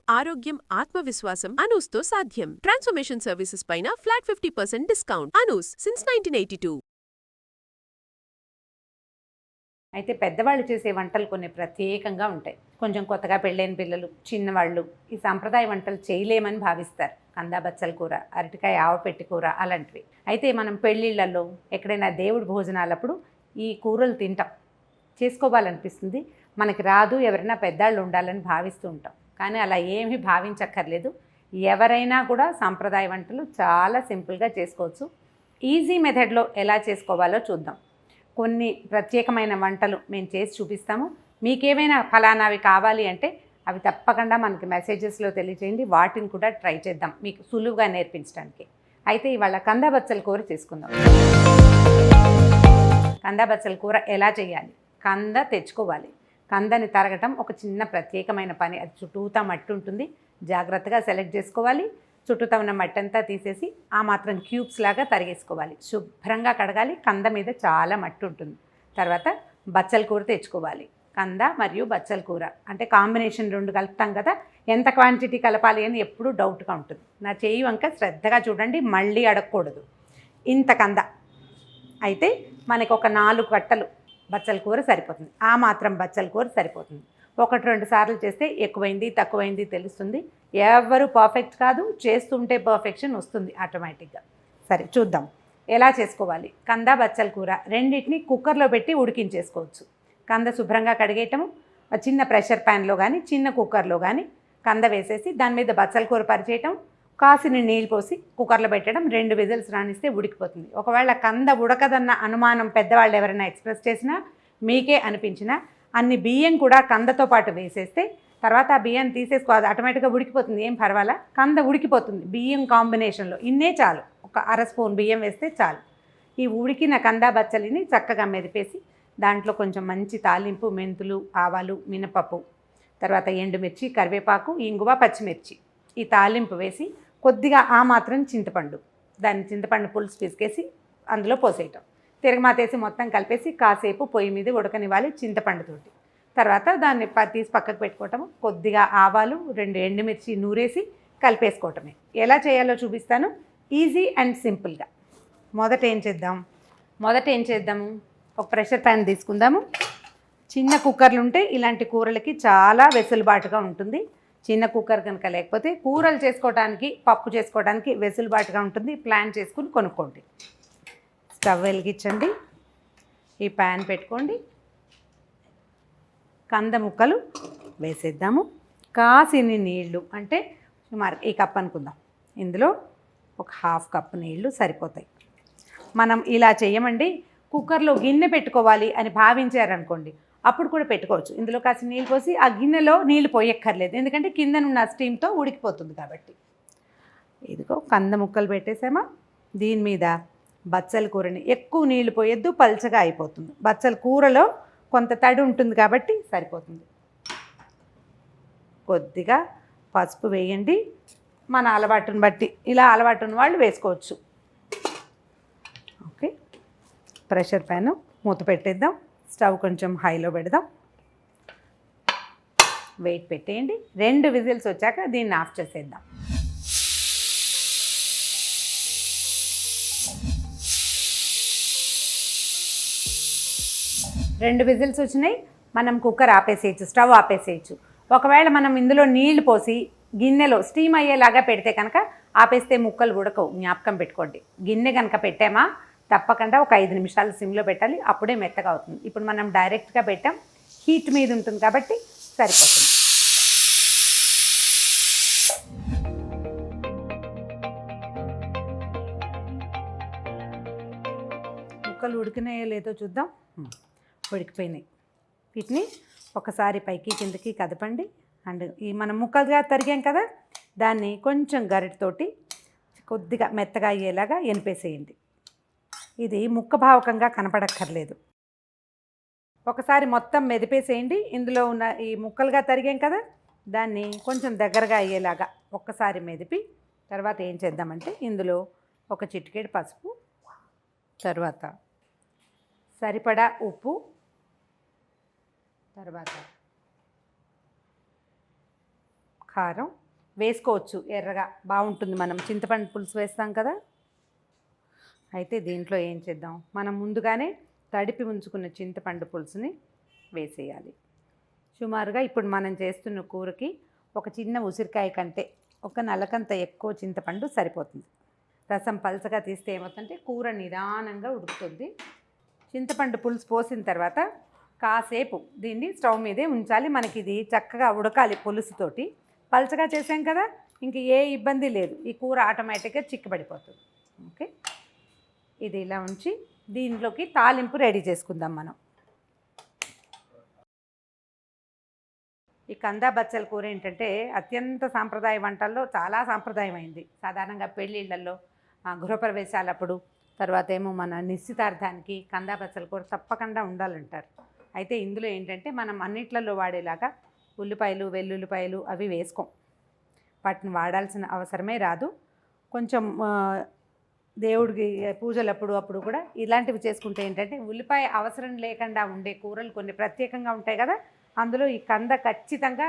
ఆరోగ్యం, ఆత్మవిశ్వాసం అనూస్తో సాధ్యం. ట్రాన్స్ఫర్మేషన్ సర్వీసెస్ పైన ఫ్లాట్ 50% డిస్కౌంట్. అనూస్ సిన్స్ 1982. అయితే పెద్దవాళ్ళు చేసే వంటలు కొన్ని ప్రత్యేకంగా ఉంటాయి. కొంచెం కొత్తగా పెళ్ళైన పిల్లలు, చిన్నవాళ్ళు ఈ సాంప్రదాయ వంటలు చేయలేమని భావిస్తారు. కంద బచ్చల కూర, అరటికాయ ఆవపెట్టి కూర అలాంటివి. అయితే మనం పెళ్ళిళ్ళల్లో ఎక్కడైనా దేవుడి భోజనాలప్పుడు ఈ కూరలు తింటాం, చేసుకోవాలనిపిస్తుంది. మనకి రాదు, ఎవరైనా పెద్దాళ్ళు ఉండాలని భావిస్తూ ఉంటాం. కానీ అలా ఏమీ భావించక్కర్లేదు. ఎవరైనా కూడా సాంప్రదాయ వంటలు చాలా సింపుల్గా చేసుకోవచ్చు. ఈజీ మెథడ్లో ఎలా చేసుకోవాలో చూద్దాం. కొన్ని ప్రత్యేకమైన వంటలు మేము చేసి చూపిస్తాము. మీకేమైనా ఫలానావి కావాలి అంటే అవి తప్పకుండా మనకి మెసేజెస్లో తెలియజేయండి. వాటిని కూడా ట్రై చేద్దాం మీకు సులువుగా నేర్పించడానికి. అయితే ఇవాళ కంద బచ్చల కూర చేసుకుందాం. కంద బచ్చల కూర ఎలా చేయాలి? కంద తెచ్చుకోవాలి. కందని తరగటం ఒక చిన్న ప్రత్యేకమైన పని. అది చుట్టూతా మట్టి ఉంటుంది, జాగ్రత్తగా సెలెక్ట్ చేసుకోవాలి. చుట్టూతా ఉన్న మట్టి అంతా తీసేసి ఆ మాత్రం క్యూబ్స్ లాగా తరిగేసుకోవాలి. శుభ్రంగా కడగాలి. కంద మీద చాలా మట్టి ఉంటుంది. తర్వాత బచ్చల కూర తెచ్చుకోవాలి. కంద మరియు బచ్చల కూర అంటే కాంబినేషన్ రెండు కలుపుతాం కదా, ఎంత క్వాంటిటీ కలపాలి అని ఎప్పుడూ డౌట్గా ఉంటుంది. నా చేయి వంక శ్రద్ధగా చూడండి, మళ్ళీ అడగకూడదు. ఇంత కంద అయితే మనకు ఒక 4 కట్టలు బచ్చల కూర సరిపోతుంది. ఆ మాత్రం బచ్చల కూర సరిపోతుంది. 1-2 సార్లు చేస్తే ఎక్కువైంది తక్కువైంది తెలుస్తుంది. ఎవరు పర్ఫెక్ట్ కాదు, చేస్తుంటే పర్ఫెక్షన్ వస్తుంది ఆటోమేటిక్గా. సరే చూద్దాం ఎలా చేసుకోవాలి. కంద బచ్చల కూర రెండింటిని కుక్కర్లో పెట్టి ఉడికించేసుకోవచ్చు. కంద శుభ్రంగా కడిగేయటము, చిన్న ప్రెషర్ ప్యాన్లో కానీ చిన్న కుక్కర్లో కానీ కంద వేసేసి దాని మీద బచ్చల కూర పరిచేయటం, కాసిన నీళ్ళు పోసి కుక్కర్లో పెట్టడం, 2 విజిల్స్ రానిస్తే ఉడికిపోతుంది. ఒకవేళ కంద ఉడకదన్న అనుమానం పెద్దవాళ్ళు ఎవరైనా ఎక్స్ప్రెస్ చేసినా, మీకే అనిపించినా అన్ని బియ్యం కూడా కందతో పాటు వేసేస్తే తర్వాత ఆ బియ్యాన్ని తీసేసుకోవాలి, ఆటోమేటిక్గా ఉడికిపోతుంది. ఏం పర్వాలా, కంద ఉడికిపోతుంది బియ్యం కాంబినేషన్లో. ఇన్నే చాలు, ఒక 1/2 స్పూన్ బియ్యం వేస్తే చాలు. ఈ ఉడికిన కంద బచ్చలిని చక్కగా మెదిపేసి దాంట్లో కొంచెం మంచి తాలింపు, మెంతులు, ఆవాలు, మినపప్పు, తర్వాత ఎండుమిర్చి, కరివేపాకు, ఇంగువ, పచ్చిమిర్చి ఈ తాలింపు వేసి కొద్దిగా ఆ మాత్రం చింతపండు, దాన్ని చింతపండు పులుసు పిసికేసి అందులో పోసేయటం, తిరగమాతేసి మొత్తం కలిపేసి కాసేపు పొయ్యి మీద ఉడకనివ్వాలి చింతపండుతోటి. తర్వాత దాన్ని తీసి పక్కకు పెట్టుకోవటం, కొద్దిగా ఆవాలు, 2 ఎండుమిర్చి నూరేసి కలిపేసుకోవటమే. ఎలా చేయాలో చూపిస్తాను, ఈజీ అండ్ సింపుల్గా. మొదట ఏం చేద్దాము, ఒక ప్రెషర్ ప్యాన్ తీసుకుందాము. చిన్న కుక్కర్లు ఉంటే ఇలాంటి కూరలకి చాలా వెసులుబాటుగా ఉంటుంది. చిన్న కుక్కర్ కనుక లేకపోతే కూరలు చేసుకోవడానికి, పప్పు చేసుకోవడానికి వెసులుబాటుగా ఉంటుంది. ప్లాన్ చేసుకుని కొనుక్కోండి. స్టవ్ వెలిగించండి, ఈ ప్యాన్ పెట్టుకోండి, కంద ముక్కలు వేసేద్దాము. కాసిని నీళ్ళు అంటే సుమారు ఈ కప్ అనుకుందాం, ఇందులో ఒక 1/2 కప్పు నీళ్లు సరిపోతాయి. మనం ఇలా చేయమండి, కుక్కర్లో గిన్నె పెట్టుకోవాలి అని భావించారనుకోండి, అప్పుడు కూడా పెట్టుకోవచ్చు. ఇందులో కాసి నీళ్ళు పోసి ఆ గిన్నెలో నీళ్ళు పోయక్కర్లేదు, ఎందుకంటే కిందనున్న స్టీమ్తో ఉడికిపోతుంది కాబట్టి. ఇదిగో కంద ముక్కలు పెట్టేసామా, దీని మీద బచ్చల కూరని ఎక్కువ నీళ్లు పోయొద్దు, పల్చగా అయిపోతుంది. బచ్చల కూరలో కొంత తడి ఉంటుంది కాబట్టి సరిపోతుంది. కొద్దిగా పసుపు వేయండి, మన అలవాటుని బట్టి, ఇలా అలవాటు ఉన్న వాళ్ళు వేసుకోవచ్చు. ఓకే, ప్రెషర్ ప్యాన్ మూత పెట్టేద్దాం. స్టవ్ కొంచెం హైలో పెడదాం, వెయిట్ పెట్టేయండి. 2 విజిల్స్ వచ్చాక దీన్ని ఆఫ్ చేసేద్దాం. రెండు విజిల్స్ వచ్చినాయి, మనం కుక్కర్ ఆపేసేయచ్చు, స్టవ్ ఆపేసేయచ్చు. ఒకవేళ మనం ఇందులో నీళ్లు పోసి గిన్నెలో స్టీమ్ అయ్యేలాగా పెడితే కనుక ఆపేస్తే ముక్కలు ఉడకవు, జ్ఞాపకం పెట్టుకోండి. గిన్నె కనుక పెట్టామా తప్పకుండా ఒక 5 నిమిషాలు సిమ్లో పెట్టాలి, అప్పుడే మెత్తగా అవుతుంది. ఇప్పుడు మనం డైరెక్ట్గా పెట్టాం, హీట్ మీద ఉంటుంది కాబట్టి సరిపోతుంది. ముక్కలు ఉడికినాయో లేదో చూద్దాం. ఉడికిపోయినాయి. వీటిని ఒకసారి పైకి కిందకి కదపండి. అండ్ ఈ మనం ముక్కలుగా తరిగాం కదా, దాన్ని కొంచెం గరిటతోటి కొద్దిగా మెత్తగా అయ్యేలాగా ఎనిపేసేయండి. ఇది ముక్క భావకంగా కనపడక్కర్లేదు. ఒకసారి మొత్తం మెదిపేసేయండి. ఇందులో ఉన్న ఈ ముక్కలుగా తరిగాం కదా, దాన్ని కొంచెం దగ్గరగా అయ్యేలాగా ఒక్కసారి మెదిపి తర్వాత ఏం చేద్దామంటే ఇందులో ఒక చిటికెడు పసుపు, తర్వాత సరిపడా ఉప్పు, తర్వాత కారం వేసుకోవచ్చు, ఎర్రగా బాగుంటుంది. మనం చింతపండు పులుసు వేస్తాం కదా. అయితే దీంట్లో ఏం చేద్దాం, మనం ముందుగానే తడిపి ఉంచుకున్న చింతపండు పులుసుని వేసేయాలి. సుమారుగా ఇప్పుడు మనం చేస్తున్న కూరకి ఒక చిన్న ఉసిరికాయ కంటే ఒక నలకంత ఎక్కువ చింతపండు సరిపోతుంది. రసం పలచగా తీస్తే ఏమవుతుందంటే కూర నిదానంగా ఉడుకుతుంది. చింతపండు పులుసు పోసిన తర్వాత కాసేపు దీన్ని స్టవ్ మీదే ఉంచాలి. మనకి ఇది చక్కగా ఉడకాలి పులుసుతోటి. పలచగా చేసాం కదా, ఇంక ఏ ఇబ్బంది లేదు, ఈ కూర ఆటోమేటిక్గా చిక్కబడిపోతుంది. ఓకే, ఇది ఇలా ఉంచి దీంట్లోకి తాలింపు రెడీ చేసుకుందాం మనం. ఈ కందా బచ్చల కూర ఏంటంటే అత్యంత సాంప్రదాయ వంటల్లో చాలా సాంప్రదాయమైంది. సాధారణంగా పెళ్ళిళ్ళల్లో, గృహప్రవేశాలప్పుడు, తర్వాత ఏమో మన నిశ్చితార్థానికి కందా బచ్చల కూర తప్పకుండా ఉండాలంటారు. అయితే ఇందులో ఏంటంటే మనం అన్నిట్లలో వాడేలాగా ఉల్లిపాయలు, వెల్లుల్లిపాయలు అవి వేసుకోం. వాటిని వాడాల్సిన అవసరమే రాదు. కొంచెం దేవుడికి పూజలప్పుడు అప్పుడు కూడా ఇలాంటివి చేసుకుంటే ఏంటంటే ఉల్లిపాయ అవసరం లేకుండా ఉండే కూరలు కొన్ని ప్రత్యేకంగా ఉంటాయి కదా, అందులో ఈ కంద ఖచ్చితంగా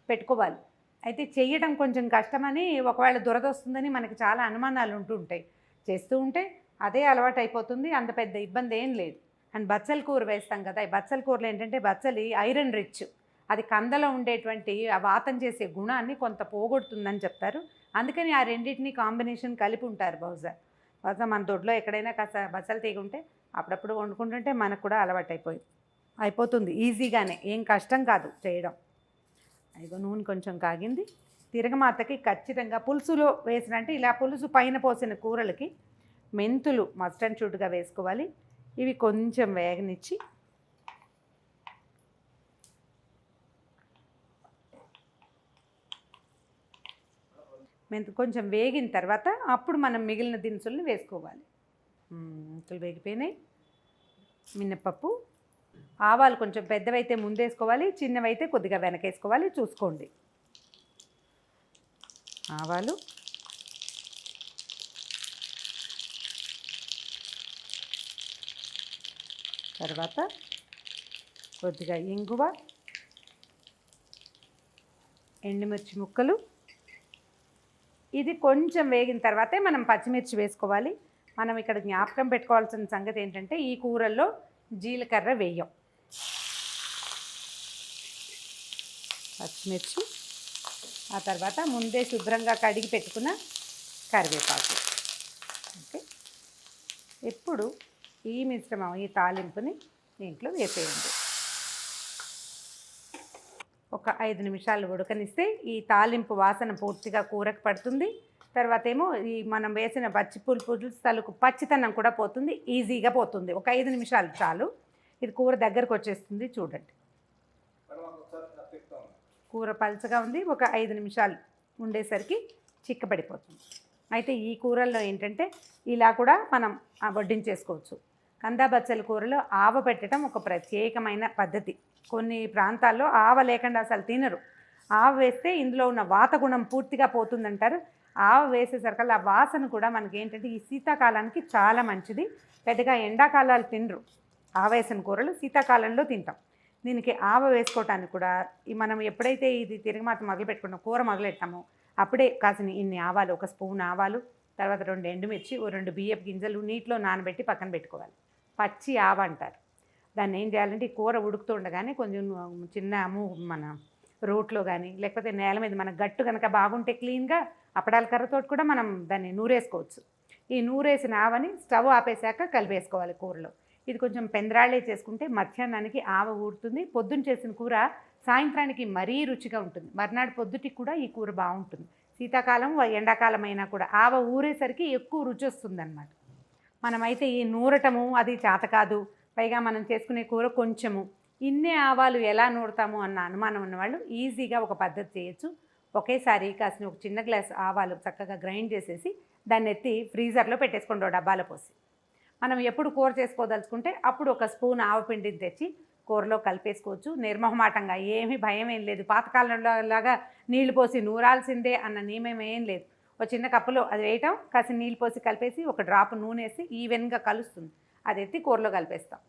పెట్టుకోవాలి. అయితే చేయడం కొంచెం కష్టమని, ఒకవేళ దురదొస్తుందని మనకి చాలా అనుమానాలు ఉంటూ ఉంటాయి. చేస్తూ ఉంటే అదే అలవాటు అయిపోతుంది, అంత పెద్ద ఇబ్బంది ఏం లేదు. అండ్ బచ్చల కూర వేస్తాం కదా, ఈ బచ్చల కూరలో ఏంటంటే బచ్చలి ఐరన్ రిచ్, అది కందలో ఉండేటువంటి ఆ వాతం చేసే గుణాన్ని కొంత పోగొడుతుందని చెప్తారు. అందుకని ఆ రెండింటిని కాంబినేషన్ కలిపి ఉంటారు. బహుశా మన దొడ్లో ఎక్కడైనా కాస్త బచ్చలు తీగ ఉంటే అప్పుడప్పుడు వండుకుంటుంటే మనకు కూడా అలవాటు అయిపోతుంది ఈజీగానే, ఏం కష్టం కాదు చేయడం. అదిగో నూనె కొంచెం కాగింది. తిరగమాతకి ఖచ్చితంగా పులుసులో వేసినంటే ఇలా పులుసు పైన పోసిన కూరలకి మెంతులు మస్ట్ అండ్ షుడ్గా వేసుకోవాలి. ఇవి కొంచెం వేగనిచ్చి కొంచెం వేగిన తర్వాత అప్పుడు మనం మిగిలిన దినుసులను వేసుకోవాలి. మెంతులు వేగిపోయినాయి. మినపప్పు, ఆవాలు కొంచెం పెద్దవైతే ముందేసుకోవాలి, చిన్నవైతే కొద్దిగా వెనకేసుకోవాలి, చూసుకోండి. ఆవాలు, తర్వాత కొద్దిగా ఇంగువ, ఎండుమిర్చి ముక్కలు. ఇది కొంచెం వేగిన తర్వాతే మనం పచ్చిమిర్చి వేసుకోవాలి. మనం ఇక్కడ జ్ఞాపకం పెట్టుకోవాల్సిన సంగతి ఏంటంటే ఈ కూరల్లో జీలకర్ర వేయం. పచ్చిమిర్చి, ఆ తర్వాత ముందే శుభ్రంగా కడిగి పెట్టుకున్న కరివేపాకు. ఓకే, ఇప్పుడు ఈ మిశ్రమం, ఈ తాలింపుని దీంట్లో వేసేయండి. ఒక 5 నిమిషాలు ఉడకనిస్తే ఈ తాలింపు వాసన పూర్తిగా కూరకు పడుతుంది. తర్వాత ఏమో ఈ మనం వేసిన పులుసు తలుకు పచ్చితనం కూడా పోతుంది, ఈజీగా పోతుంది. ఒక 5 నిమిషాలు చాలు, ఇది కూర దగ్గరకు వచ్చేస్తుంది. చూడండి, కూర పలచగా ఉంది. ఒక 5 నిమిషాలు ఉండేసరికి చిక్కబడిపోతుంది. అయితే ఈ కూరల్లో ఏంటంటే ఇలా కూడా మనం వడ్డించేసుకోవచ్చు. కందా బచ్చల కూరలో ఆవ పెట్టడం ఒక ప్రత్యేకమైన పద్ధతి. కొన్ని ప్రాంతాల్లో ఆవ లేకుండా అసలు తినరు. ఆవ వేస్తే ఇందులో ఉన్న వాత గుణం పూర్తిగా పోతుందంటారు. ఆవ వేసేసరికల్లా ఆ వాసన కూడా మనకి ఏంటంటే ఈ శీతాకాలానికి చాలా మంచిది. పెద్దగా ఎండాకాలాలు తినరు ఆవ వేసిన కూరలు, శీతాకాలంలో తింటాం. దీనికి ఆవ వేసుకోవటానికి కూడా మనం ఎప్పుడైతే ఇది తిరగమాత మొదలు పెట్టుకున్నాం, కూర మొదలెట్టామో అప్పుడే కాసిన ఇన్ని ఆవాలు, ఒక స్పూన్ ఆవాలు, తర్వాత 2 ఎండుమిర్చి, 2 బియ్యపు గింజలు నీటిలో నానబెట్టి పక్కన పెట్టుకోవాలి. పచ్చి ఆవ అంటారు దాన్ని. ఏం చేయాలంటే ఈ కూర ఉడుకుతుండగానే కొంచెం చిన్న మన రోట్లో కానీ లేకపోతే నేల మీద మన గట్టు కనుక బాగుంటే క్లీన్గా అప్పడాల కర్రతోటి కూడా మనం దాన్ని నూరేసుకోవచ్చు. ఈ నూరేసిన ఆవని స్టవ్ ఆపేశాక కలిపేసుకోవాలి కూరలో. ఇది కొంచెం పెందరాళ్ళే చేసుకుంటే మధ్యాహ్నానికి ఆవ ఊరుతుంది. పొద్దున్న చేసిన కూర సాయంత్రానికి మరీ రుచిగా ఉంటుంది. మర్నాడు పొద్దుటికి కూడా ఈ కూర బాగుంటుంది. శీతాకాలం ఎండాకాలం అయినా కూడా ఆవ ఊరేసరికి ఎక్కువ రుచి వస్తుందన్నమాట. మనమైతే ఈ నూరటము అది చేత కాదు, పైగా మనం చేసుకునే కూర కొంచెము, ఇన్నే ఆవాలు ఎలా నూరుతాము అన్న అనుమానం ఉన్నవాళ్ళు ఈజీగా ఒక పద్ధతి చేయొచ్చు. ఒకేసారి కాసిన ఒక చిన్న గ్లాస్ ఆవాలు చక్కగా గ్రైండ్ చేసేసి దాన్ని ఎత్తి ఫ్రీజర్లో పెట్టేసుకోండి, డబ్బాలో పోసి. మనం ఎప్పుడు కూర చేసుకోదలుచుకుంటే అప్పుడు ఒక స్పూన్ ఆవపిండిని తెచ్చి కూరలో కలిపేసుకోవచ్చు నిర్మోహమాటంగా. ఏమీ భయం ఏం లేదు. పాతకాలంలోలాగా నీళ్లు పోసి నూరాల్సిందే అన్న నియమం ఏం లేదు. ఒక చిన్న కప్పులో అది వేయటం, కాసి నీళ్ళు పోసి కలిపేసి ఒక డ్రాప్ నూనె వేసి ఈవెన్గా కలుస్తుంది. అది ఎత్తి కూరలో కలిపేస్తాం.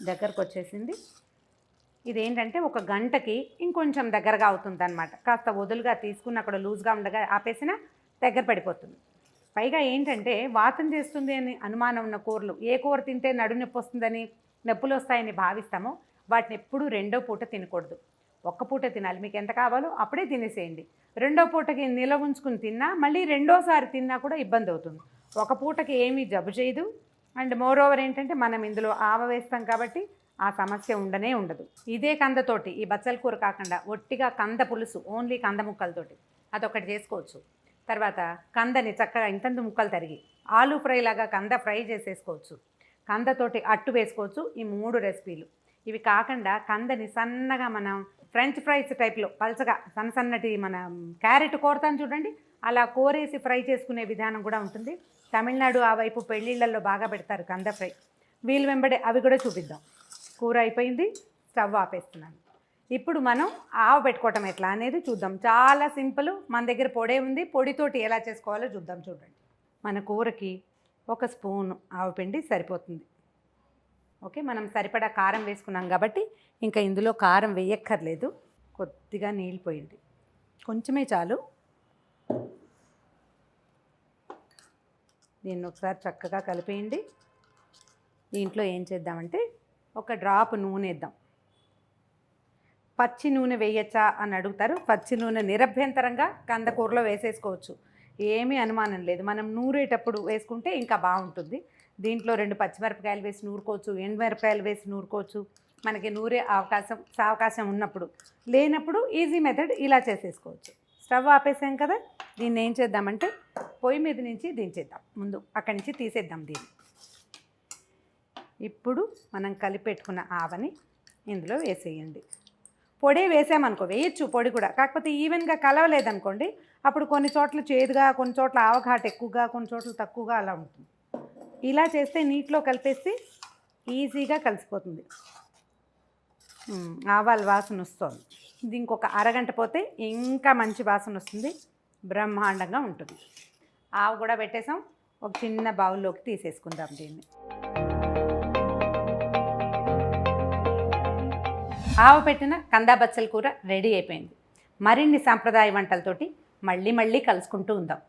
దగ్గరకు వచ్చేసింది. ఇదేంటంటే ఒక గంటకి ఇంకొంచెం దగ్గరగా అవుతుంది అనమాట. కాస్త వదులుగా తీసుకున్న అక్కడ లూజ్గా ఉండగా ఆపేసినా దగ్గర పడిపోతుంది. పైగా ఏంటంటే వాతం చేస్తుంది అని అనుమానం ఉన్న కూరలు, ఏ కూర తింటే నడు నొప్పి వస్తుందని నొప్పులు వస్తాయని భావిస్తామో వాటిని ఎప్పుడూ రెండో పూట తినకూడదు. ఒక్క పూట తినాలి. మీకు ఎంత కావాలో అప్పుడే తినేసేయండి. రెండో పూటకి నిల్వ ఉంచుకుని తిన్నా మళ్ళీ రెండోసారి తిన్నా కూడా ఇబ్బంది అవుతుంది. ఒక పూటకి ఏమీ జబ్బు చేయదు. అండ్ మోర్ ఓవర్ ఏంటంటే మనం ఇందులో ఆవ వేస్తాం కాబట్టి ఆ సమస్య ఉండనే ఉండదు. ఇదే కందతోటి ఈ బచ్చల కూర కాకుండా ఒట్టిగా కంద పులుసు, ఓన్లీ కంద ముక్కలతోటి అదొకటి చేసుకోవచ్చు. తర్వాత కందని చక్కగా ఇంతంత ముక్కలు తరిగి ఆలూ ఫ్రై లాగా కంద ఫ్రై చేసేసుకోవచ్చు. కందతోటి అట్టు వేసుకోవచ్చు. ఈ 3 రెసిపీలు. ఇవి కాకుండా కందని సన్నగా మనం ఫ్రెంచ్ ఫ్రైస్ టైప్లో పలచగా సన్నటి మన క్యారెట్ కోరతాను చూడండి, అలా కోరేసి ఫ్రై చేసుకునే విధానం కూడా ఉంటుంది. తమిళనాడు ఆ వైపు పెళ్ళిళ్ళల్లో బాగా పెడతారు కంద ఫ్రై. వీలు వెంబడే అవి కూడా చూపిద్దాం. కూర అయిపోయింది, స్టవ్ ఆపేస్తున్నాను. ఇప్పుడు మనం ఆవ పెట్టుకోవటం ఎట్లా అనేది చూద్దాం. చాలా సింపుల్. మన దగ్గర పొడే ఉంది, పొడితోటి ఎలా చేసుకోవాలో చూద్దాం. చూడండి, మన కూరకి 1 స్పూను ఆవపిండి సరిపోతుంది. ఓకే, మనం సరిపడా కారం వేసుకున్నాం కాబట్టి ఇంకా ఇందులో కారం వేయక్కర్లేదు. కొద్దిగా నీళ్ళు పోయింది, కొంచెమే చాలు. దీన్ని ఒకసారి చక్కగా కలిపేయండి. దీంట్లో ఏం చేద్దామంటే 1 డ్రాప్ నూనె వేద్దాం. పచ్చి నూనె వేయచ్చా అని అడుగుతారు. పచ్చి నూనె నిరభ్యంతరంగా కందకూరలో వేసేసుకోవచ్చు, ఏమీ అనుమానం లేదు. మనం నూరేటప్పుడు వేసుకుంటే ఇంకా బాగుంటుంది. దీంట్లో 2 పచ్చిమిరపకాయలు వేసి నూరుకోవచ్చు, ఎండుమిరపకాయలు వేసి నూరుకోవచ్చు. మనకి నూరే అవకాశం ఉన్నప్పుడు, లేనప్పుడు ఈజీ మెథడ్ ఇలా చేసేసుకోవచ్చు. స్టవ్ ఆపేసాం కదా, దీన్ని ఏం చేద్దామంటే పొయ్యి మీద నుంచి దించేద్దాం. ముందు అక్కడి నుంచి తీసేద్దాం దీన్ని. ఇప్పుడు మనం కలిపెట్టుకున్న ఆవని ఇందులో వేసేయండి. పొడి వేసామనుకో, వేయచ్చు పొడి కూడా, కాకపోతే ఈవెన్గా కలవలేదనుకోండి అప్పుడు కొన్ని చోట్ల చేదుగా, కొన్ని చోట్ల ఆవఘాటు ఎక్కువగా, కొన్ని చోట్ల తక్కువగా అలా ఉంటుంది. ఇలా చేస్తే నీటిలో కలిపేసి ఈజీగా కలిసిపోతుంది. ఆవాల వాసన వస్తుంది. ఇది ఇంకొక అరగంట పోతే ఇంకా మంచి వాసన వస్తుంది, బ్రహ్మాండంగా ఉంటుంది. ఆవు కూడా పెట్టేసాం. ఒక చిన్న బౌల్లోకి తీసేసుకుందాం దీన్ని. ఆవు పెట్టిన కందా బచ్చల కూర రెడీ అయిపోయింది. మరిన్ని సాంప్రదాయ వంటలతోటి మళ్ళీ కలుసుకుంటూ ఉందాం.